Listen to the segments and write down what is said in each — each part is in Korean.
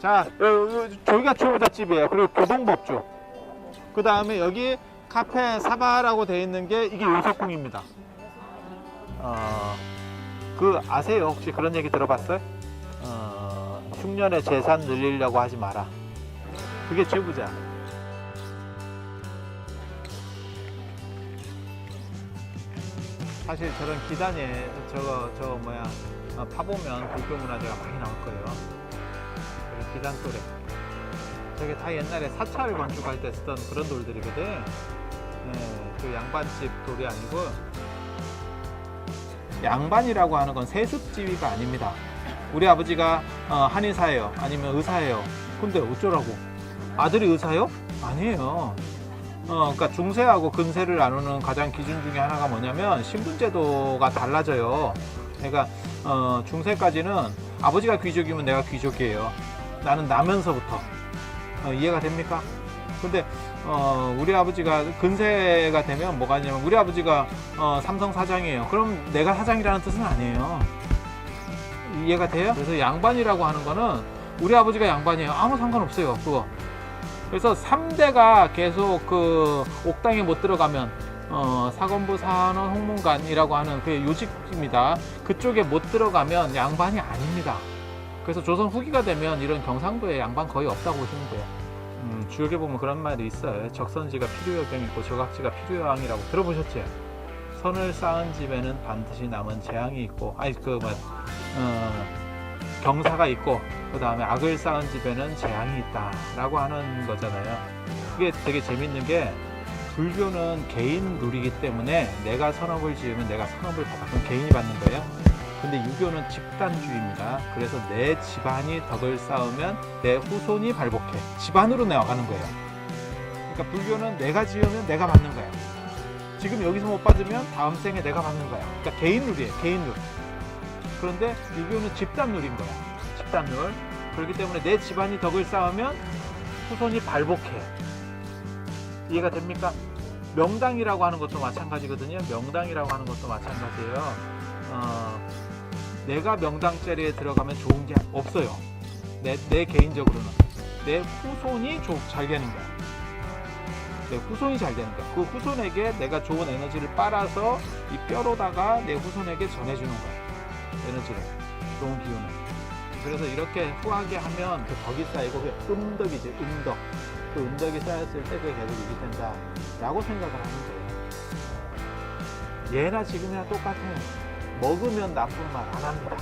자, 저기가 최호자집이에요. 그리고 교동법주. 그 다음에 여기 카페 사바라고 되어 있는 게 이게 요석궁입니다. 그 아세요? 혹시 그런 얘기 들어봤어요? 흉년에 재산 늘리려고 하지 마라. 그게 최부자. 사실 저런 기단에 저거 뭐야 파보면 불교 문화재가 많이 나올 거예요. 저런 기단 돌에. 저게 다 옛날에 사찰을 건축할 때 쓰던 그런 돌들이거든. 네, 그 양반집 돌이 아니고, 양반이라고 하는 건 세습지위가 아닙니다. 우리 아버지가 한의사예요, 아니면 의사예요. 근데 어쩌라고? 아들이 의사요? 아니에요. 그러니까 중세하고 근세를 나누는 가장 기준 중에 하나가 뭐냐면 신분제도가 달라져요. 그러니까 중세까지는 아버지가 귀족이면 내가 귀족이에요. 나는 나면서부터. 이해가 됩니까? 근데 우리 아버지가 근세가 되면 뭐가 있냐면 우리 아버지가 삼성 사장이에요. 그럼 내가 사장이라는 뜻은 아니에요. 이해가 돼요? 그래서 양반이라고 하는 거는 우리 아버지가 양반이에요. 아무 상관없어요, 그거. 그래서 3대가 계속 그 옥당에 못 들어가면 사건부 사원 홍문관이라고 하는 그 요직입니다. 그쪽에 못 들어가면 양반이 아닙니다. 그래서 조선 후기가 되면 이런 경상도에 양반 거의 없다고 보시면 돼요. 주역에 보면 그런 말이 있어요. 적선지가 필요여병이 있고 저각지가 필요여왕이라고 들어보셨지? 선을 쌓은 집에는 반드시 남은 재앙이 있고, 경사가 있고, 그 다음에 악을 쌓은 집에는 재앙이 있다 라고 하는 거잖아요. 그게 되게 재밌는 게, 불교는 개인 룰이기 때문에 내가 선업을 지으면 내가 선업을 받아. 그럼 개인이 받는 거예요. 근데 유교는 집단주의입니다. 그래서 내 집안이 덕을 쌓으면 내 후손이 발복해. 집안으로 나가는 거예요. 그러니까 불교는 내가 지으면 내가 받는 거예요. 지금 여기서 못 받으면 다음 생에 내가 받는 거야. 그러니까 개인 룰이에요. 개인 룰. 그런데 유교는 집단 룰인 거야. 집단 룰. 그렇기 때문에 내 집안이 덕을 쌓으면 후손이 발복해. 이해가 됩니까? 명당이라고 하는 것도 마찬가지거든요. 명당이라고 하는 것도 마찬가지예요. 내가 명당 자리에 들어가면 좋은 게 없어요. 내 개인적으로는. 내 후손이 잘 되는 거야. 내 후손이 잘 되는 거야. 그 후손에게 내가 좋은 에너지를 빨아서 이 뼈로다가 내 후손에게 전해주는 거야. 에너지를. 좋은 기운을. 그래서 이렇게 후하게 하면 그 덕이 쌓이고 그게 음덕이지, 음덕. 그 음덕이 쌓였을 때 그게 계속 유지된다 라고 생각을 하는 거예요. 예나 지금이나 똑같아요. 먹으면 나쁜 말 안 합니다.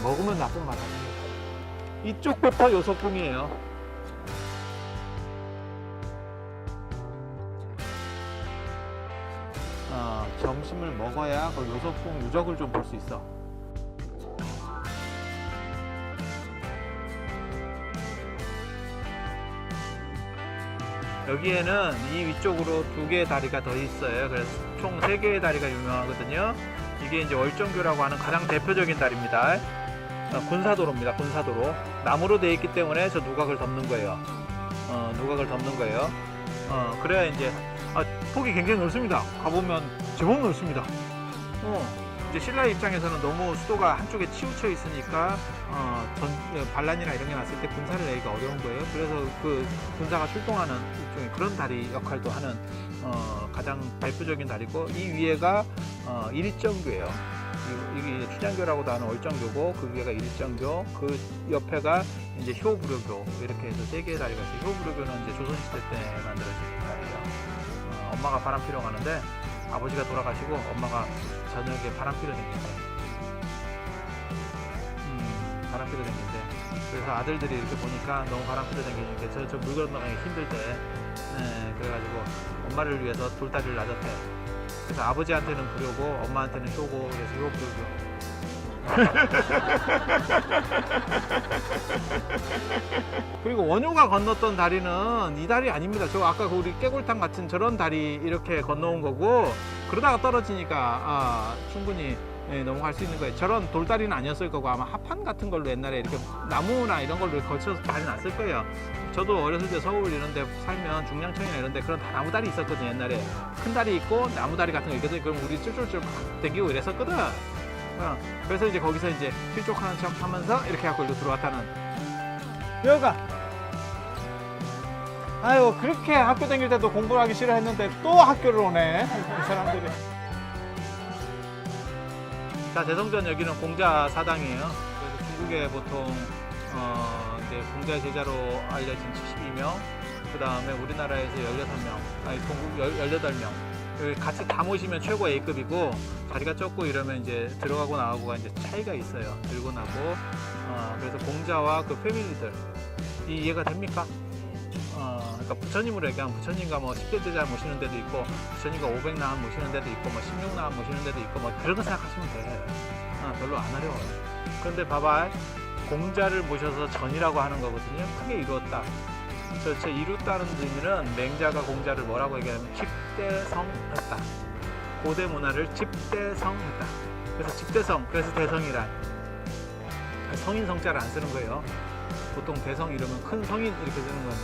먹으면 나쁜 말 안 합니다. 이쪽부터 요석궁이에요. 점심을 먹어야 그 요석궁 유적을 좀 볼 수 있어. 여기에는 이 위쪽으로 2개의 다리가 더 있어요. 그래서 총 3개의 다리가 유명하거든요. 이게 이제 월정교라고 하는 가장 대표적인 다리입니다. 군사도로입니다. 군사도로. 나무로 되어 있기 때문에 저 누각을 덮는 거예요. 누각을 덮는 거예요. 그래야 이제 폭이 굉장히 넓습니다. 가보면 제법 넓습니다. 이제 신라의 입장에서는 너무 수도가 한쪽에 치우쳐 있으니까 반란이나 이런 게 났을 때 군사를 내기가 어려운 거예요. 그래서 그 군사가 출동하는 일종의 그런 다리 역할도 하는 가장 대표적인 다리고, 이 위에가 일정교예요. 이게 추장교라고도 하는 월정교고, 그 위에가 일정교, 그 옆에가 이제 효부료교, 이렇게 해서 3개의 다리가 있어요. 효부료교는 이제 조선시대 때 만들어진 다리예요. 엄마가 바람 피러 가는데 아버지가 돌아가시고 엄마가 저녁에 바람 피러 댕긴대. 바람 피러 댕긴대. 그래서 아들들이 이렇게 보니까 너무 바람 피러 댕기니까 저 물 건너가기 힘들대. 그래가지고 엄마를 위해서 돌다리를 놔줬대. 그래서 아버지한테는 불효고 엄마한테는 효고, 그래서 효불효교. 그리고 원효가 건넜던 다리는 이 다리 아닙니다. 저 아까 우리 깨골탕 같은 저런 다리 이렇게 건너온 거고, 그러다가 떨어지니까 충분히 넘어갈 수 있는 거예요. 저런 돌다리는 아니었을 거고, 아마 합판 같은 걸로 옛날에 이렇게 나무나 이런 걸로 거쳐서 다리 났을 거예요. 저도 어렸을 때 서울 이런 데 살면 중량천이나 이런 데 그런 나무 다리 있었거든요. 옛날에 큰 다리 있고 나무 다리 같은 거 있거든요. 그럼 우리 쫄쫄쫄 막 당기고 이랬었거든. 그래서 이제 거기서 이제 필족하는 척 하면서 이렇게 하고 일로 들어왔다는 여가. 아유, 그렇게 학교 다닐 때도 공부를 하기 싫어했는데 또 학교를 오네, 이 사람들이. 자, 대성전 여기는 공자 사당이에요. 그래서 중국에 보통 이제 공자 제자로 알려진 72명, 그 다음에 우리나라에서 16명, 아니 동국 18명. 여기 같이 다 모시면 최고 A급이고, 자리가 좁고 이러면 이제 들어가고 나가고가 이제 차이가 있어요. 들고 나고. 그래서 공자와 그 패밀리들 이해가 됩니까? 그러니까 부처님으로 얘기하면 부처님과 뭐 10대 제자 모시는 데도 있고, 부처님과 500나암 모시는 데도 있고, 뭐 16나암 모시는 데도 있고, 뭐 그런 거 생각하시면 돼. 별로 안 어려워요. 그런데 봐봐, 공자를 모셔서 전이라고 하는 거거든요. 크게 이루었다. 저 이뤘다는 의미는 맹자가 공자를 뭐라고 얘기하냐면 집대성했다. 고대 문화를 집대성했다. 그래서 집대성, 그래서 대성이란 성인 성자를 안 쓰는 거예요. 보통 대성 이러면 큰 성인 이렇게 쓰는 건데,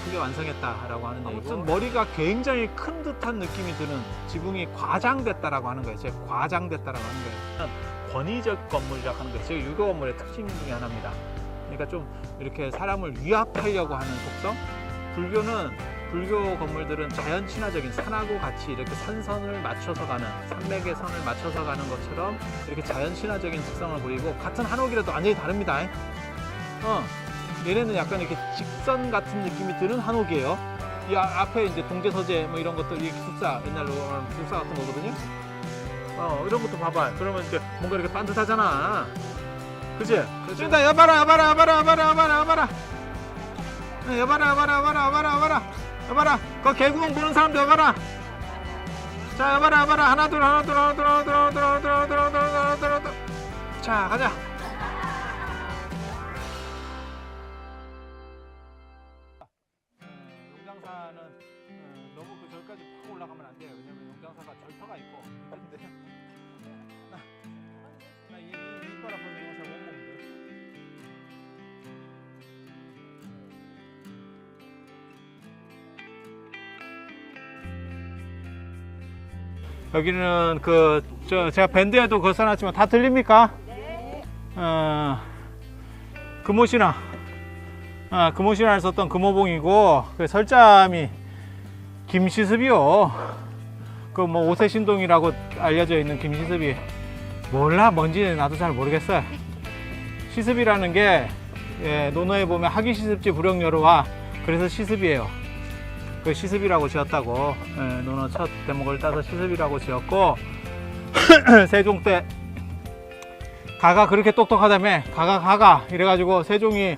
크게 완성했다라고 하는 얘기고, 아무튼 머리가 굉장히 큰 듯한 느낌이 드는 지붕이 과장됐다라고 하는 거예요. 제가 과장됐다라고 하는 거예요. 권위적 건물이라고 하는 거예요. 제가 유교 건물의 특징 중에 하나입니다. 그러니까 좀 이렇게 사람을 위압하려고 하는 속성. 불교 건물들은 자연 친화적인 산하고 같이 이렇게 산선을 맞춰서 가는, 산맥의 선을 맞춰서 가는 것처럼 이렇게 자연 친화적인 특성을 보이고, 같은 한옥이라도 완전히 다릅니다. 얘네는 약간 이렇게 직선 같은 느낌이 드는 한옥이에요. 이 앞에 이제 동제서재 뭐 이런 것들, 이 기숙사, 옛날로 말하면 기숙사 같은 거거든요. 이런 것도 봐봐. 그러면 이제 뭔가 이렇게 반듯하잖아. 그치? 그러니까 여봐라. 여봐라. 그 개구멍 보는 사람도 여봐라. 자, 여봐라. 하나, 둘. 자, 가자. 용장사는 너무 그 절까지 팍 올라가면 안 돼요. 왜냐면 용장사가 절터가 있고 있는데, 나 이빨 아파서 이거 잘 못 먹는데. 여기는 제가 밴드에도 그거 써놨지만 다 들립니까? 네. 금오신화. 금오신화를 썼던 금오봉이고, 그 설잠이 김시습이요. 그 뭐 오세신동이라고 알려져 있는 김시습이 몰라, 뭔지 나도 잘 모르겠어요. 시습이라는 게, 논어에 보면 하기시습지 불영여로와, 그래서 시습이에요. 그 시습이라고 지었다고, 논어 첫 대목을 따서 시습이라고 지었고, 세종 때 가가 그렇게 똑똑하다며, 가가 이래가지고 세종이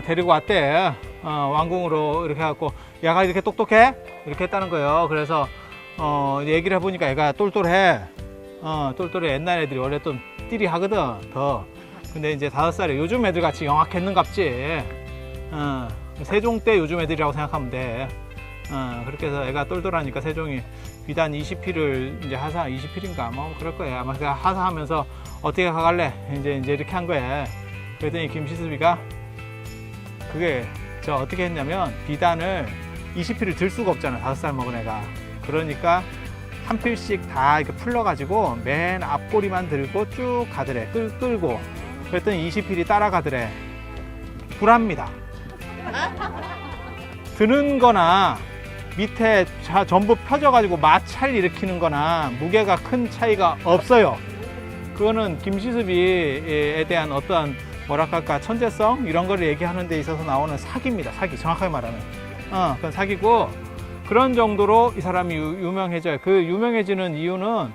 데리고 왔대. 왕궁으로 이렇게 해갖고, 야가 이렇게 똑똑해? 이렇게 했다는 거예요. 그래서 얘기를 해보니까 애가 똘똘해. 똘똘해. 옛날 애들이 원래 좀 띠리 하거든, 더. 근데 이제 5살에 요즘 애들 같이 영악했는갑지. 세종 때 요즘 애들이라고 생각하면 돼. 그렇게 해서 애가 똘똘하니까 세종이 비단 20필을 이제 하사, 20필인가 뭐 그럴 거예요. 아마 하사하면서 어떻게 가갈래? 이제 이렇게 한 거예요. 그랬더니 김시습이가 그게 어떻게 했냐면, 비단을 20필을 들 수가 없잖아, 5살 먹은 애가. 그러니까 한 필씩 다 이렇게 풀러가지고 맨 앞꼬리만 들고 쭉 가더래. 끌고. 그랬더니 20필이 따라가더래. 불합니다. 드는 거나 밑에 전부 펴져가지고 마찰 일으키는 거나 무게가 큰 차이가 없어요. 그거는 김시습이에 대한 어떠한 뭐랄까 천재성 이런 거를 얘기하는 데 있어서 나오는 사기입니다. 사기. 정확하게 말하면 그건 사기고, 그런 정도로 이 사람이 유명해져요. 그 유명해지는 이유는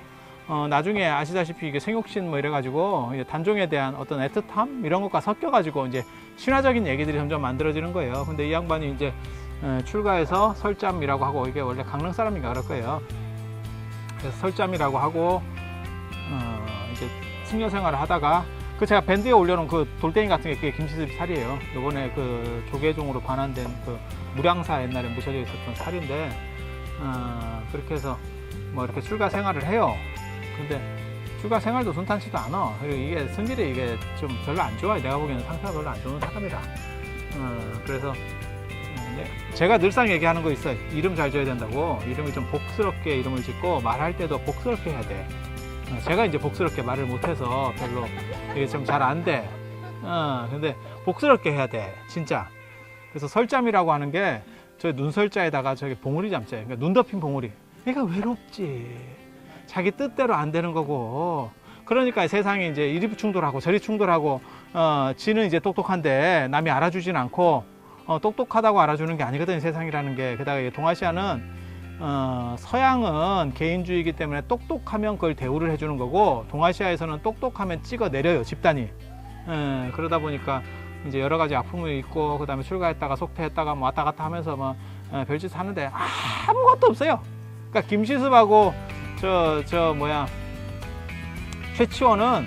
나중에 아시다시피 이게 생육신 뭐 이래가지고 단종에 대한 어떤 애틋함 이런 것과 섞여가지고 이제 신화적인 얘기들이 점점 만들어지는 거예요. 근데 이 양반이 이제 출가해서 설잠이라고 하고, 이게 원래 강릉 사람인가 그럴 거예요. 그래서 설잠이라고 하고 이제 승려 생활을 하다가, 제가 밴드에 올려놓은 그 돌덩이 같은 게 그게 김시습 살이에요. 요번에 그 조계종으로 반환된 그 무량사 옛날에 묻혀져 있었던 살인데, 그렇게 해서 뭐 이렇게 출가 생활을 해요. 근데 출가 생활도 순탄치도 않아. 그리고 이게 성질이 이게 좀 별로 안 좋아요. 내가 보기에는 상태가 별로 안 좋은 사람이라. 그래서 제가 늘상 얘기하는 거 있어요. 이름 잘 지어야 된다고. 이름이 좀 복스럽게 이름을 짓고, 말할 때도 복스럽게 해야 돼. 제가 이제 복스럽게 말을 못해서 별로 이게 좀 잘 안 돼. 근데 복스럽게 해야 돼, 진짜. 그래서 설잠이라고 하는 게 저 눈설자에다가 저기 봉우리 잠자예요. 그러니까 눈 덮인 봉우리. 얘가 외롭지. 자기 뜻대로 안 되는 거고. 그러니까 세상에 이제 이리 충돌하고 저리 충돌하고, 지는 이제 똑똑한데 남이 알아주진 않고, 똑똑하다고 알아주는 게 아니거든, 세상이라는 게. 게다가 동아시아는, 서양은 개인주의이기 때문에 똑똑하면 그걸 대우를 해주는 거고, 동아시아에서는 똑똑하면 찍어 내려요, 집단이. 그러다 보니까 이제 여러 가지 아픔이 있고, 그 다음에 출가했다가 속퇴했다가 뭐 왔다 갔다 하면서 뭐 별짓 하는데 아무것도 없어요. 그러니까 김시습하고 최치원은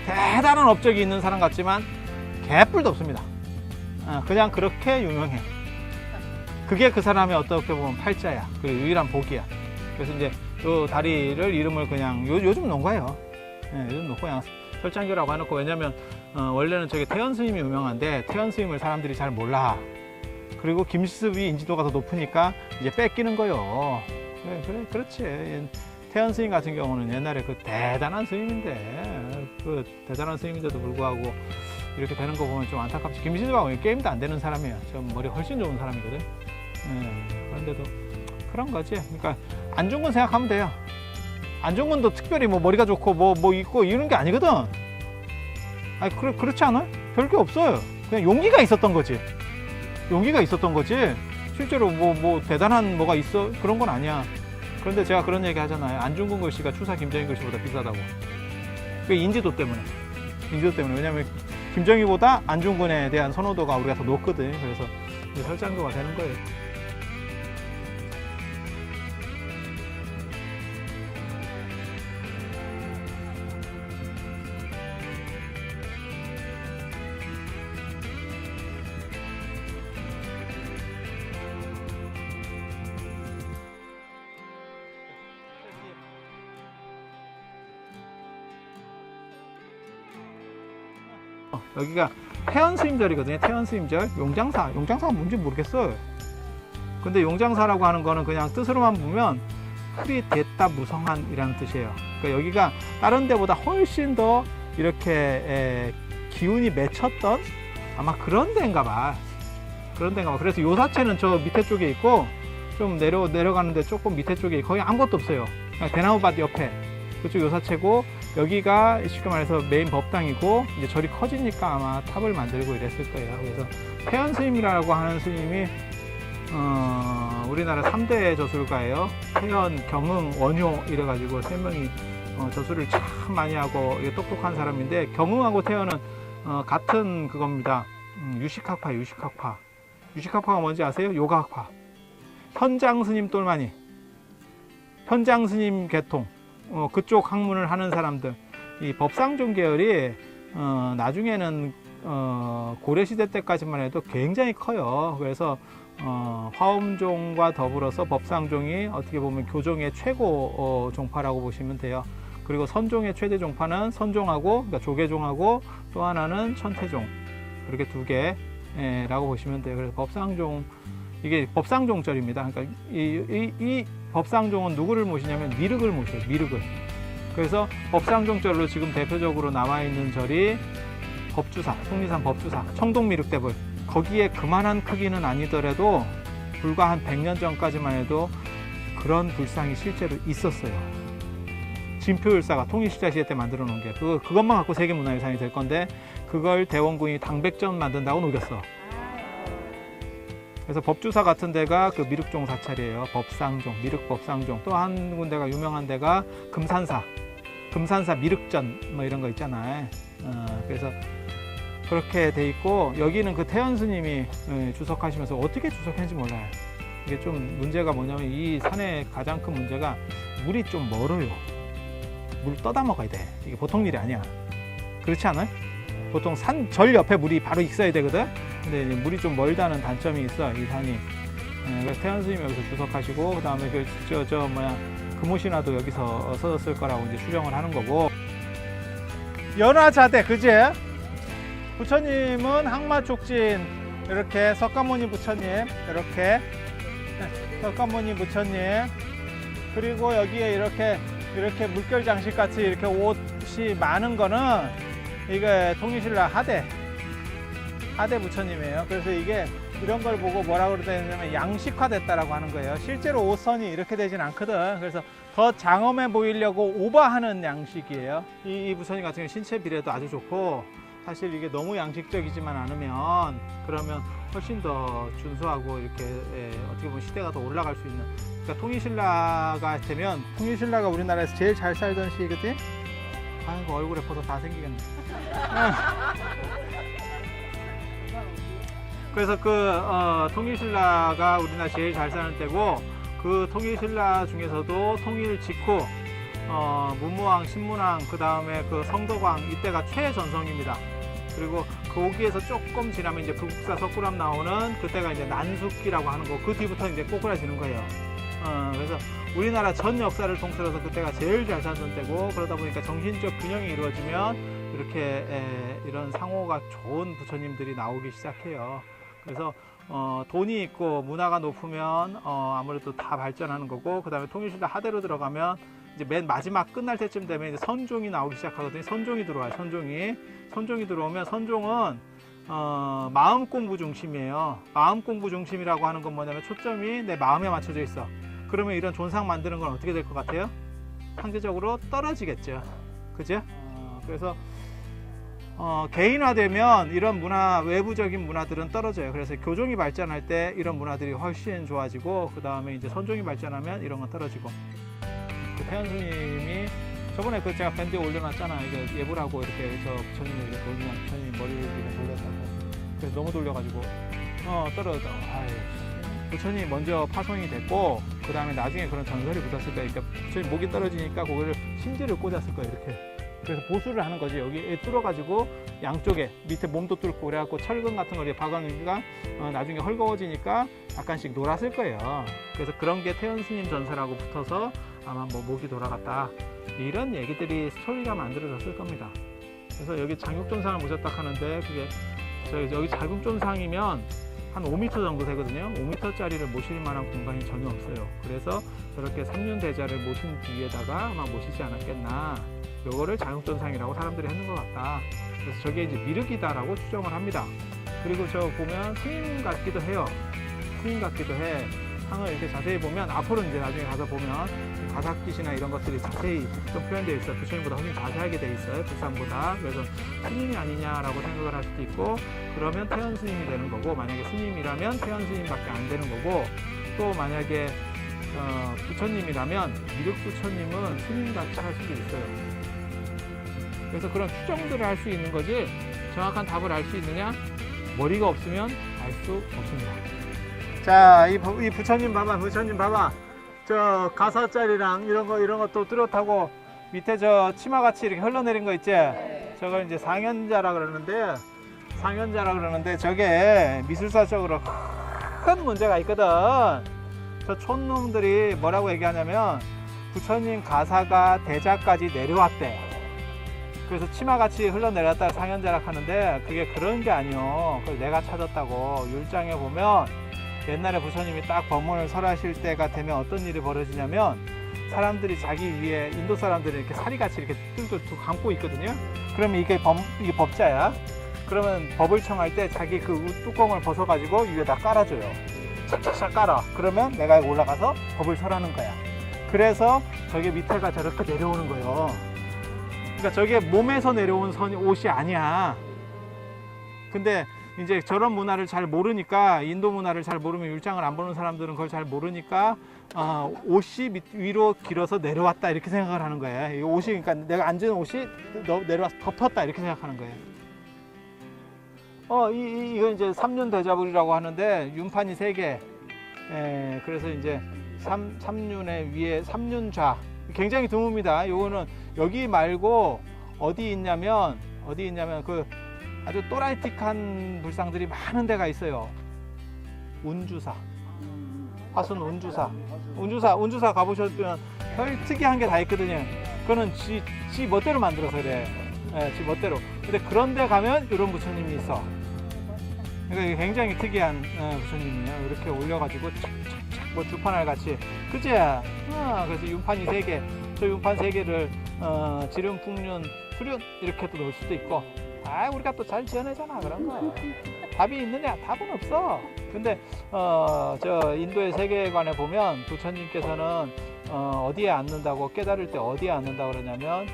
대단한 업적이 있는 사람 같지만 개뿔도 없습니다. 그냥 그렇게 유명해. 그게 그 사람의 어떻게 보면 팔자야. 그리고 유일한 복이야. 그래서 이제 요 다리를 이름을 그냥 요즘 놓은 거예요. 요즘 놓고 그냥 설장교라고 해놓고, 왜냐면 원래는 저기 태연 스님이 유명한데 태연 스님을 사람들이 잘 몰라. 그리고 김시습이 인지도가 더 높으니까 이제 뺏기는 거요. 그렇지. 태연 스님 같은 경우는 옛날에 그 대단한 스님인데, 그 대단한 스님인데도 불구하고 이렇게 되는 거 보면 좀 안타깝지. 김시습하고 게임도 안 되는 사람이야. 좀 머리 훨씬 좋은 사람이거든. 그런데도 그런 거지. 그러니까 안중근 생각하면 돼요. 안중근도 특별히 뭐 머리가 좋고 뭐 있고 이런 게 아니거든. 아니, 그렇지 않아요? 별게 없어요. 그냥 용기가 있었던 거지. 용기가 있었던 거지. 실제로 뭐 대단한 뭐가 있어? 그런 건 아니야. 그런데 제가 그런 얘기 하잖아요. 안중근 글씨가 추사 김정희 글씨보다 비싸다고. 그 인지도 때문에. 왜냐면 김정희보다 안중근에 대한 선호도가 우리가 더 높거든. 그래서 설장교가 되는 거예요. 여기가 태연스님절이거든요. 태연스님절. 용장사가 뭔지 모르겠어요. 근데 용장사라고 하는 거는 그냥 뜻으로만 보면 풀이 됐다 무성한이라는 뜻이에요. 그러니까 여기가 다른 데보다 훨씬 더 이렇게 기운이 맺혔던 아마 그런 데인가 봐. 그래서 요사체는 저 밑에 쪽에 있고, 좀 내려가는데 조금 밑에 쪽에 거의 아무것도 없어요. 그냥 대나무밭 옆에. 그쪽 요사체고, 여기가 쉽게 말해서 메인 법당이고, 이제 절이 커지니까 아마 탑을 만들고 이랬을 거예요. 그래서 태연 스님이라고 하는 스님이 우리나라 3대 저술가예요. 태연, 경흥, 원효 이래가지고 3명이 저술을 참 많이 하고 똑똑한 사람인데, 경흥하고 태연은 같은 그겁니다. 유식학파. 유식학파가 뭔지 아세요? 요가학파. 현장 스님 똘마니, 현장 스님 계통, 그쪽 학문을 하는 사람들. 이 법상종 계열이 나중에는 고려시대 때까지만 해도 굉장히 커요. 그래서 화엄종과 더불어서 법상종이 어떻게 보면 교종의 최고 종파라고 보시면 돼요. 그리고 선종의 최대 종파는 선종하고, 그러니까 조계종하고, 또 하나는 천태종, 그렇게 두 개라고 보시면 돼요. 그래서 법상종, 이게 법상종절입니다. 그러니까 이 법상종은 누구를 모시냐면 미륵을 모셔요. 미륵을. 그래서 법상종절로 지금 대표적으로 남아 있는 절이 법주사, 속리산 법주사, 청동미륵대불. 거기에 그만한 크기는 아니더라도 불과 한 100년 전까지만 해도 그런 불상이 실제로 있었어요. 진표율사가 통일신라 시대 때 만들어 놓은 게, 그것만 갖고 세계문화유산이 될 건데, 그걸 대원군이 당백전 만든다고 녹였어. 그래서 법주사 같은 데가 그 미륵종 사찰이에요. 법상종, 미륵법상종. 또 한 군데가 유명한 데가 금산사 미륵전 뭐 이런 거 있잖아요. 그래서 그렇게 돼 있고, 여기는 그 태연 스님이 주석하시면서 어떻게 주석했는지 몰라요. 이게 좀 문제가 뭐냐면, 이 산의 가장 큰 문제가 물이 좀 멀어요. 물 떠다 먹어야 돼. 이게 보통 일이 아니야. 그렇지 않아요? 보통 절 옆에 물이 바로 있어야 되거든. 근데 이제 물이 좀 멀다는 단점이 있어, 이 산이. 그래서 태연 스님이 여기서 주석하시고, 그 다음에 금오신화도 여기서 써졌을 거라고 이제 추정을 하는 거고. 연화자대, 그지? 부처님은 항마촉진, 이렇게 석가모니 부처님, 이렇게 석가모니 부처님, 그리고 여기에 이렇게 물결 장식 같이 이렇게 옷이 많은 거는 이게 통일신라 하대. 하대 부처님이에요. 그래서 이게 이런 걸 보고 뭐라고 그러냐면 양식화됐다라고 하는 거예요. 실제로 옷선이 이렇게 되진 않거든. 그래서 더 장엄해 보이려고 오버하는 양식이에요. 이 부처님 같은 경우 신체 비례도 아주 좋고, 사실 이게 너무 양식적이지만 않으면 그러면 훨씬 더 준수하고 이렇게 어떻게 보면 시대가 더 올라갈 수 있는. 그러니까 통일신라가 되면, 통일신라가 우리나라에서 제일 잘 살던 시기거든. 아이고 얼굴에 벌써 다 생기겠네. 그래서 통일신라가 우리나라 제일 잘 사는 때고, 그 통일신라 중에서도 통일 직후 문무왕, 신문왕, 그 다음에 그 성덕왕, 이때가 최전성입니다. 그리고 거기에서 조금 지나면 이제 불국사 석굴암 나오는 그때가 이제 난숙기라고 하는 거, 그 뒤부터 이제 꼬꾸라지는 거예요. 그래서 우리나라 전 역사를 통틀어서 그때가 제일 잘 살던 때고, 그러다 보니까 정신적 균형이 이루어지면 이렇게 이런 상호가 좋은 부처님들이 나오기 시작해요. 그래서 돈이 있고 문화가 높으면 아무래도 다 발전하는 거고, 그 다음에 통일신라 하대로 들어가면 이제 맨 마지막 끝날 때쯤 되면 이제 선종이 나오기 시작하거든요. 선종이 들어와요. 선종이 들어오면, 선종은 마음 공부 중심이에요. 마음 공부 중심이라고 하는 건 뭐냐면 초점이 내 마음에 맞춰져 있어. 그러면 이런 존상 만드는 건 어떻게 될 것 같아요? 상대적으로 떨어지겠죠. 그죠? 그래서 개인화되면 이런 문화, 외부적인 문화들은 떨어져요. 그래서 교종이 발전할 때 이런 문화들이 훨씬 좋아지고, 그 다음에 이제 선종이 발전하면 이런 건 떨어지고. 그 태연 스님이 저번에 그 제가 밴드에 올려놨잖아. 이게 예불하고 이렇게 저 부처님이 이렇게 돌면 부처님 머리를 이렇게 돌렸다고. 그래서 너무 돌려가지고 떨어져. 부처님이 먼저 파송이 됐고, 그 다음에 나중에 그런 전설이 붙었을 거예요. 그러니까 부처님 목이 떨어지니까 그거를 심지를 꽂았을 거예요. 이렇게. 그래서 보수를 하는 거지. 여기 뚫어가지고 양쪽에 밑에 몸도 뚫고, 그래갖고 철근 같은 걸 박아놓으니까 나중에 헐거워지니까 약간씩 놀았을 거예요. 그래서 그런 게 태연 스님 전설하고 붙어서 아마 뭐 목이 돌아갔다, 이런 얘기들이 스토리가 만들어졌을 겁니다. 그래서 여기 장육존상을 모셨다 하는데, 그게 여기 장육존상이면 한 5m 정도 되거든요. 5m짜리를 모실 만한 공간이 전혀 없어요. 그래서 저렇게 삼륜대자를 모신 뒤에다가 아마 모시지 않았겠나. 요거를 장육존상이라고 사람들이 하는 것 같다. 그래서 저게 이제 미륵이다라고 추정을 합니다. 그리고 저 보면 스님 같기도 해요. 스님 같기도 해. 상을 이렇게 자세히 보면, 앞으로 이제 나중에 가서 보면 가삭깃이나 이런 것들이 자세히 좀 표현되어 있어요. 부처님보다 훨씬 자세하게 되어 있어요. 불상보다. 그래서 스님이 아니냐라고 생각을 할 수도 있고, 그러면 태연 스님이 되는 거고, 만약에 스님이라면 태연 스님밖에 안 되는 거고, 또 만약에 부처님이라면 미륵 부처님은 스님같이 할 수도 있어요. 그래서 그런 추정들을 할 수 있는 거지, 정확한 답을 알 수 있느냐? 머리가 없으면 알 수 없습니다. 자, 이 부처님 봐봐. 부처님 봐봐. 저 가사짜리랑 이런 것도 뚜렷하고, 밑에 저 치마같이 이렇게 흘러내린 거 있지? 저걸 이제 상현자라 그러는데 저게 미술사적으로 큰 문제가 있거든. 저 촌놈들이 뭐라고 얘기하냐면, 부처님 가사가 대자까지 내려왔대. 그래서 치마같이 흘러내렸다가 상현자락 하는데, 그게 그런 게 아니요. 그걸 내가 찾았다고. 율장에 보면 옛날에 부처님이 딱 법문을 설하실 때가 되면 어떤 일이 벌어지냐면, 사람들이 자기 위에, 인도 사람들이 이렇게 사리같이 이렇게 뚫뚫 감고 있거든요. 그러면 이게 법자야. 그러면 법을 청할 때 자기 그 뚜껑을 벗어가지고 위에다 깔아줘요. 착착착 깔아. 그러면 내가 올라가서 법을 설하는 거야. 그래서 저게 밑에가 저렇게 내려오는 거예요. 그러니까 저게 몸에서 내려온 옷이 아니야. 근데 이제 저런 문화를 잘 모르니까, 인도 문화를 잘 모르면, 율장을 안 보는 사람들은 그걸 잘 모르니까 옷이 위로 길어서 내려왔다 이렇게 생각을 하는 거예요. 이 옷이, 그러니까 내가 앉은 옷이 내려와서 덮었다 이렇게 생각하는 거예요. 이거 이제 삼륜대자불이라고 하는데, 윤판이 3개. 그래서 이제 삼륜의 위에 삼륜좌. 굉장히 드뭅니다. 요거는 여기 말고 어디 있냐면 그 아주 또라이틱한 불상들이 많은 데가 있어요. 운주사. 화순 운주사 가보셨으면 별 특이한 게 다 있거든요. 그거는 지 멋대로 만들어서 그래. 지 멋대로. 근데 그런 데 가면 이런 부처님이 있어. 그러니까 굉장히 특이한 부처님이에요. 이렇게 올려가지고 착착착 뭐 주판알 같이. 그치? 그래서 윤판이 3개. 저 윤판 3개를 지름, 풍륜, 수륜 이렇게도 넣을 수도 있고, 아, 우리가 또 잘 지어내잖아 그런 거. 답이 있느냐? 답은 없어. 근데 저 인도의 세계관에 보면 부처님께서는 어디에 앉는다고, 깨달을 때 어디에 앉는다고 그러냐면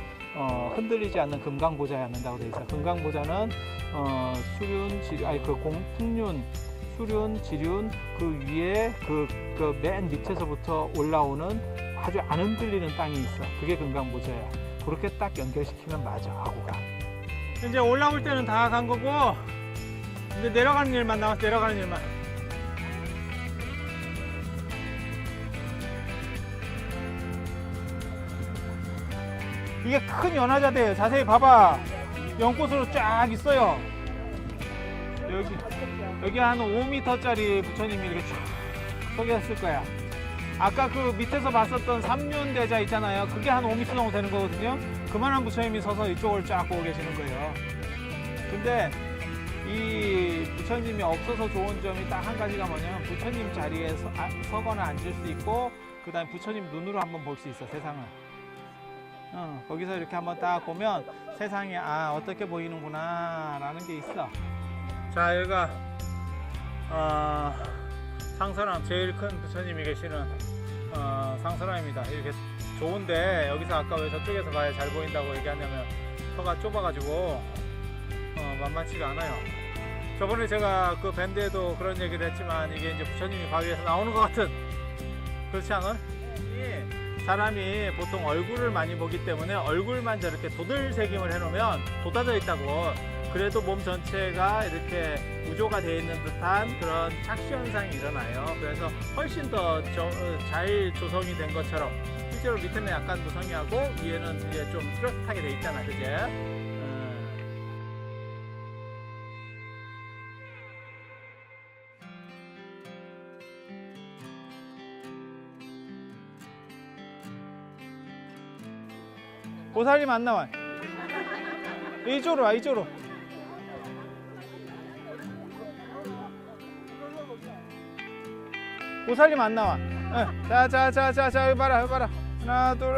흔들리지 않는 금강보좌에 앉는다고 돼 있어. 금강보좌는 수륜, 지륜, 아니 그 풍륜, 수륜, 지륜 그 위에 그 맨 밑에서부터 올라오는 아주 안 흔들리는 땅이 있어. 그게 금강보좌야. 그렇게 딱 연결시키면 맞아, 하고가. 이제 올라올 때는 다 간 거고, 이제 내려가는 일만 남았어. 내려가는 일만. 이게 큰 연화자대예요. 자세히 봐봐. 연꽃으로 쫙 있어요. 여기 한 5m짜리 부처님이 이렇게 쫙 서 계셨을 거야. 아까 그 밑에서 봤었던 삼륜대자 있잖아요. 그게 한 5m 정도 되는 거거든요. 그만한 부처님이 서서 이쪽을 쫙 보고 계시는 거예요. 근데 이 부처님이 없어서 좋은 점이 딱 한 가지가 뭐냐면, 부처님 자리에 서거나 앉을 수 있고, 그 다음에 부처님 눈으로 한번 볼 수 있어, 세상을. 거기서 이렇게 한번 딱 보면 세상이 어떻게 보이는구나 라는 게 있어. 자, 여기가 상설암, 제일 큰 부처님이 계시는 상설암입니다. 이렇게 좋은데, 여기서 아까 왜 저쪽에서 봐야 잘 보인다고 얘기하냐면 터가 좁아가지고 만만치가 않아요. 저번에 제가 그 밴드에도 그런 얘기를 했지만, 이게 이제 부처님이 바위에서 나오는 것 같은, 그렇지 않아요? 사람이 보통 얼굴을 많이 보기 때문에 얼굴만 저렇게 도들새김을 해놓으면 돋아져 있다고, 그래도 몸 전체가 이렇게 구조가 되어 있는 듯한 그런 착시 현상이 일어나요. 그래서 훨씬 더 잘 조성이 된 것처럼, 실제로 밑에는 약간 무성의하고 위에는 이제 좀 뚜렷하게 돼 있잖아, 그제? 보살님 안 나와. 이쪽으로 와, 이쪽으로. 보살님 안 나와. 자, 여기 봐라, 여기 봐라. 하나, 둘.